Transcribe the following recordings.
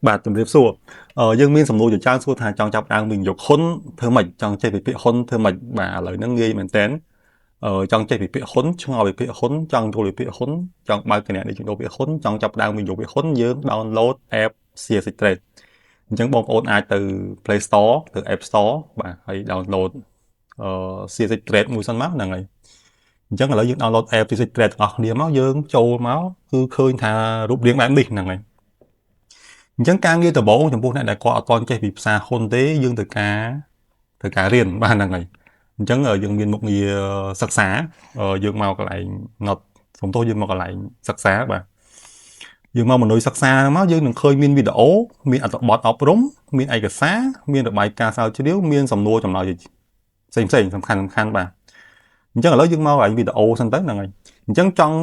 បាទជំរាបសួរយើងមានសំណួរជាច្រើនសួរថាចង់ចាប់ដើមវិនិយោគហ៊ុនធ្វើម៉េចចង់ចេះវិភាគហ៊ុនធ្វើម៉េចបាទឥឡូវហ្នឹងងាយមែនតើចង់ចេះវិភាគហ៊ុនឆ្ងល់វិភាគហ៊ុនចង់ចូលវិភាគហ៊ុនចង់បើកគណនីជួញដូរវិភាគហ៊ុនចង់ចាប់ដើមវិនិយោគវិភាគហ៊ុនយើង download app CSX Trade អញ្ចឹងបងប្អូនអាចទៅ Play Store ទៅ App Store បាទហើយ download CSX Trade មួយសិនមកហ្នឹងហើយអញ្ចឹងឥឡូវយើង download app CSX Trade ទាំងអស់គ្នាមកយើងចូលមកគឺឃើញថារូបរាងបែបនេះហ្នឹងហើយអញ្ចឹងការងារដំបូងចំពោះអ្នកដែលគាត់អត់ទាន់ចេះពីផ្សារហ៊ុនទេយើងត្រូវការរៀនបាទហ្នឹងហើយអញ្ចឹងយើងមានមុខងារសិក្សាយើងមកកន្លែង note សំទោសយើងមកកន្លែងសិក្សាបាទយើងមកមនុយសិក្សាមកយើងនឹងឃើញមានវីដេអូមានអត្ថបទអប់រំមានឯកសារមានរបាយការណ៍ស្រាវជ្រាវមានសំណួរចម្លើយផ្សេងសំខាន់បាទអញ្ចឹងឥឡូវយើងមកកន្លែងវីដេអូសិនទៅហ្នឹងហើយអញ្ចឹងចង់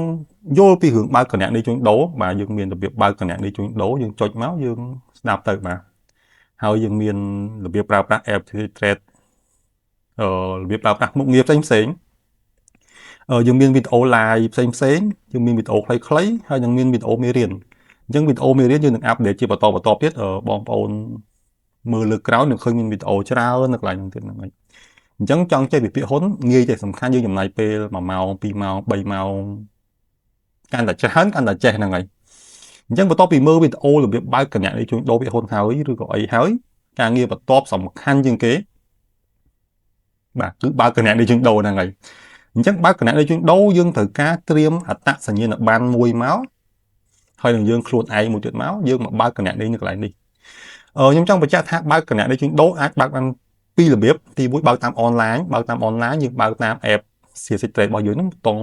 យល់ពីរឿងបើកគណនីជួញដូរបាទយើងមានរបៀបបើកគណនីជួញដូរយើងចុចមកយើងស្ដាប់ទៅបាទហើយយើងមានរបៀបប្រើប្រាស់ app Trade របៀបប្រើប្រាស់មុខងារផ្សេងយើងមានវីដេអូ live ផ្សេងយើងមានវីដេអូខ្លីៗហើយនឹងមានវីដេអូមេរៀនអញ្ចឹងវីដេអូមេរៀនយើងនឹងអាប់ដេតជាបន្តទៀតបងប្អូនមើលលើក្រោយនឹងឃើញមានវីដេអូច្រើននៅកន្លែងហ្នឹងទៀតហ្នឹងហើយអញ្ចឹងចង់ចេះវិភាគហ៊ុនងាយទេសំខាន់យើងចំណាយពេល1ម៉ោង2ម៉ោង3ម៉ោងកាន់តែច្រើនកាន់តែចេះហ្នឹងហើយអញ្ចឹងបន្ទាប់ពីមើលវីដេអូរបៀបបើកគណនីជួញដូរវិភាគហ៊ុនហើយឬក៏អីហើយការងារបន្ទាប់សំខាន់ជាងគេបាទគឺបើកគណនីជួញដូរហ្នឹងហើយអញ្ចឹងបើកគណនីជួញដូរយើងត្រូវការត្រៀមអត្តសញ្ញាណប័ណ្ណមួយមកហើយនឹងយើងខ្លួនឯងមួយទៀតមកយើងមកបើកគណនីនៅកន្លែងនេះខ្ញុំចង់បញ្ជាក់ថាបើកគណនីជួញដូរអាចបើកបានពីររបៀបទី1បើកតាមអនឡាញយើងបើកតាម app CSX Trade របស់យើងហ្នឹងប៊ូតុង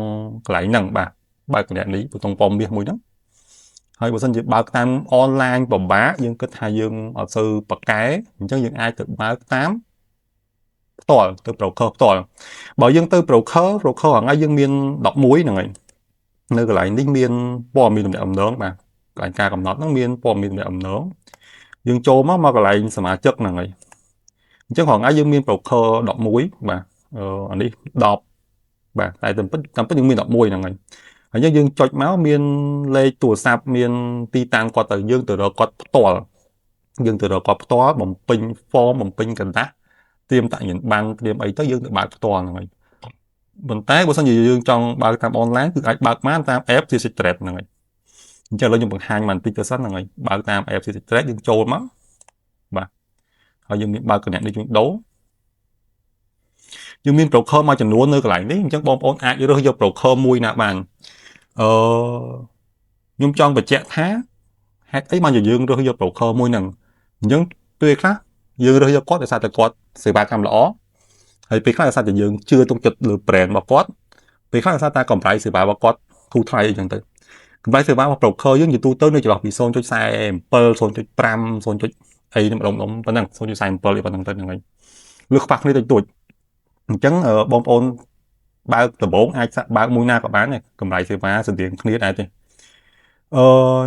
កន្លែងហ្នឹងបាទបើកគណនីប៊ូតុងពណ៌មាសមួយហ្នឹងហើយបើសិនជាបើកតាមអនឡាញពិបាកយើងគិតថាយើងអត់សូវប៉កែអញ្ចឹងយើងអាចទៅបើកតាមផ្ទាល់ទៅ broker ផ្ទាល់បើយើងទៅ broker ហ្នឹងហើយយើងមាន11ហ្នឹងហើយនៅកន្លែងនេះមានព័ត៌មានទំនាក់ទំនងបាទកន្លែងការកំណត់ហ្នឹងមានព័ត៌មានទំនាក់ទំនងយើងចូលមកកន្លែងសមាជិកហ្នឹងហើយអញ្ចឹងហ្នឹងហើយយើងមាន broker 11បាទអានេះ10បាទតែតាមពិតយើងមាន11ហ្នឹងហើយហើយយើងចុចមកមានលេខទូរស័ព្ទមានទីតាំងគាត់ទៅយើងទៅរកគាត់ផ្ទាល់បំពេញ form បំពេញកណ្ដាស់ត្រៀមតាក់ញ៉ាំបាំងត្រៀមអីទៅយើងទៅបើកផ្ទាល់ហ្នឹងហើយប៉ុន្តែបើសិនជាយើងចង់បើកតាមអនឡាញគឺអាចបើកបានតាម app CSX Trade ហ្នឹងហើយអញ្ចឹងឥឡូវខ្ញុំបង្ហាញបន្តិចទៅសិនហ្នឹងហើយបើកតាម app CSX Trade យើងចូលមកបាទហើយយើងមានបើកគណនីជួញដូរយើងមាន broker មួយចំនួននៅកន្លែងនេះអញ្ចឹងបងប្អូនអាចរើសយក broker មួយណាបានខ្ញុំចង់បញ្ជាក់ថាហេតុអីបានជាយើងរើសយក broker មួយហ្នឹងអញ្ចឹងពេលខ្លះយើងរើសយកគាត់ដោយសារតែគាត់សេវាកម្មល្អហើយពេលខ្លះដោយសារតែយើងជឿទុកចិត្តលើ brand របស់គាត់ពេលខ្លះដោយសារតែកម្រៃសេវារបស់គាត់ធូរថ្លៃអីចឹងទៅកម្រៃសេវារបស់ broker យើងជាទូទៅនៅចន្លោះពី 0.47 0.5 0. អីម្ដងប៉ុណ្ណឹង 0.47 ប៉ុណ្ណឹងទៅហ្នឹងហើយលើខ្វះគ្នាតិចតួចអញ្ចឹងបងប្អូនបើកដំបូងអាចបើកមួយណាក៏បានដែរកម្រៃសេវាស្តៀងគ្នាដែរទេអ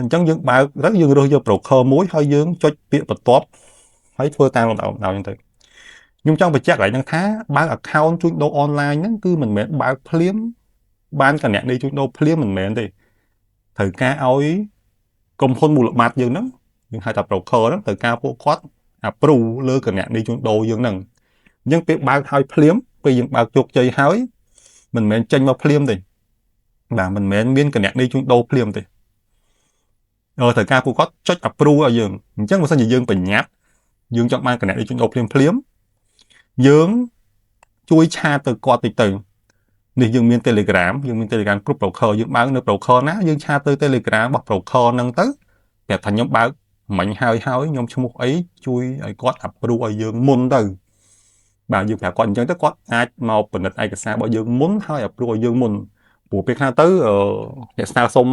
ញ្ចឹងយើងបើកទៅយើងរើសយក broker មួយហើយយើងចុចពាក្យបន្ទាប់ហើយធ្វើតាមលំដាប់អញ្ចឹងទៅខ្ញុំចង់បញ្ជាក់កន្លែងហ្នឹងថាបើក account ជួញដូរអនឡាញហ្នឹងគឺមិនមែនបើកភ្លាមបានគណនីជួញដូរភ្លាមមិនមែនទេត្រូវការឲ្យក្រុមហ៊ុនមូលបត្រយើងហ្នឹងយើងហៅថា broker ហ្នឹងត្រូវការពួកគាត់ approve លើគណនីជួញដូរយើងហ្នឹងអញ្ចឹងពេលបើកឲ្យភ្លាមពេលយើងបើកជោគជ័យហើយមិនមែនចេញមកភ្លាមទេបាទមិនមែនមានគណនីជួញដូរភ្លាមទេត្រូវការពួកគាត់ចុច approve ឲ្យយើងអញ្ចឹងបើសិនជាយើងប្រញាប់យើងចង់បានគណនីជួញដូរភ្លាមយើងជួយឆាតទៅគាត់តិចទៅនេះយើងមាន Telegram យើងមាន Telegram group broker យើងបើកនៅ broker ណាយើងឆាតទៅ Telegram របស់ broker ហ្នឹងទៅប្រាប់ថាខ្ញុំបើកមិញហើយខ្ញុំឈ្មោះអីជួយឲ្យគាត់ approve ឲ្យយើងមុនទៅបាទយើងប្រាប់គាត់អញ្ចឹងទៅគាត់អាចមកពិនិត្យឯកសាររបស់យើងមុនហើយ approve ឲ្យយើងមុនព្រោះពេលខ្លះទៅអ្នកស្នើសុំ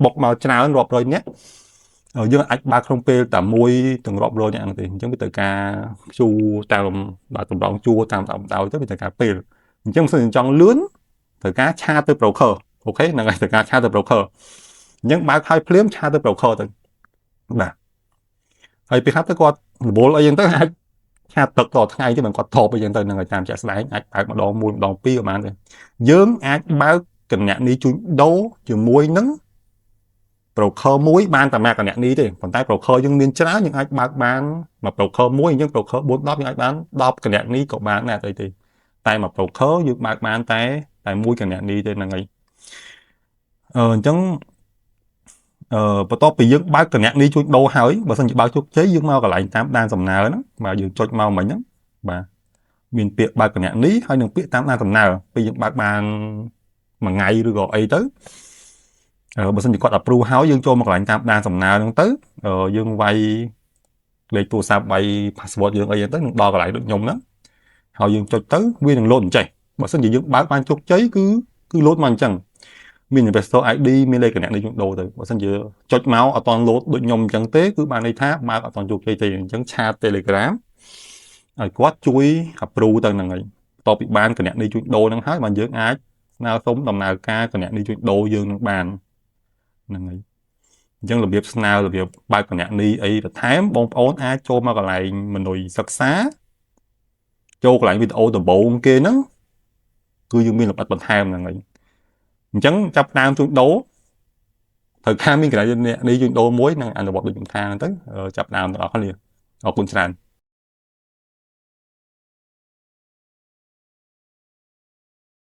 បុកមកច្រើនរាប់រយនាក់យើងអាចបើកក្នុងពេលតែមួយទាំងរាប់រយនាក់ហ្នឹងទេអញ្ចឹងវាត្រូវការជួតាមបាទតម្រង់ជួតាមដោយទៅវាត្រូវការពេលអញ្ចឹងបើសិនចង់លឿនត្រូវការឆាតទៅ broker អូខេហ្នឹងហើយត្រូវការឆាតទៅ broker អញ្ចឹងបើកឲ្យភ្លាមឆាតទៅ broker ទៅបាទហើយពេលខ្លះទៅគាត់រវល់អីចឹងទៅអាចឆាតទឹកតថ្ងៃទេមិនគាត់ថប់អីចឹងទៅហ្នឹងហើយតាមជាក់ស្ដែងអាចបើកម្ដងមួយម្ដងពីរក៏បានដែរយើងអាចបើកគណនីជួញដូរជាមួយនឹង broker មួយបានតែមកកណនីទេប៉ុន្តែ broker យើងមានច្រើនយើងអាចបើកបានមក broker មួយអញ្ចឹង broker 4 10យើងអាចបាន10កណនីក៏បានដែរអីទេតែមក broker យើងបើកបានតែមួយកណនីទេហ្នឹងហើយអញ្ចឹងបន្ទាប់ពីយើងបើកកណនីជួញដូរហើយបើសិនជាបើកជោគជ័យយើងមកកន្លែងតាមដានសំណើហ្នឹងបាទយើងចុចមកមិញហ្នឹងបាទមានពាក្យបើកកណនីហើយនឹងពាក្យតាមដានសំណើពេលយើងបើកបានមួយថ្ងៃឬក៏អីទៅបើសិនជាគាត់ approve ហើយយើងចូលមកកន្លែងតាមដានសំណើហ្នឹងទៅយើងវាយលេខទូរស័ព្ទវាយ password យើងអីហ្នឹងទៅនឹងដល់កន្លែងដូចខ្ញុំហ្នឹងហើយយើងចុចទៅវានឹង load អញ្ចេះបើសិនជាយើងបើកបានជោគជ័យគឺ load មកអញ្ចឹងមាន investor ID មានលេខកណនីជួញដូរទៅបើមិនជាចុចមកអត់តន់ load ដូចខ្ញុំអញ្ចឹងទេគឺបានន័យថាបើកអត់តន់ជោគជ័យទេអញ្ចឹងឆាត Telegram ឲ្យគាត់ជួយ approve ទៅហ្នឹងហើយបន្ទាប់ពីបានកណនីជួញដូរហ្នឹងហើយបានយើងអាចស្នើសុំដំណើរការកណនីជួញដូរយើងនឹងបានហ្នឹងហើយអញ្ចឹងរបៀបស្នើរបៀបបើកកណនីអីបន្ថែមបងប្អូនអាចចូលមកកន្លែង menu សិក្សាចូលកន្លែងវីដេអូដំបូងគេហ្នឹងគឺយើងមានលម្អិតបន្ថែមហ្នឹងហើយអញ្ចឹងចាប់តាមជួញដូរត្រូវខាងមានកន្លែងនេះជួញដូរមួយនឹងអនុវត្តដូចខ្ញុំថាទៅចាប់តាមទាំងអស់គ្នាអរគុណច្រើន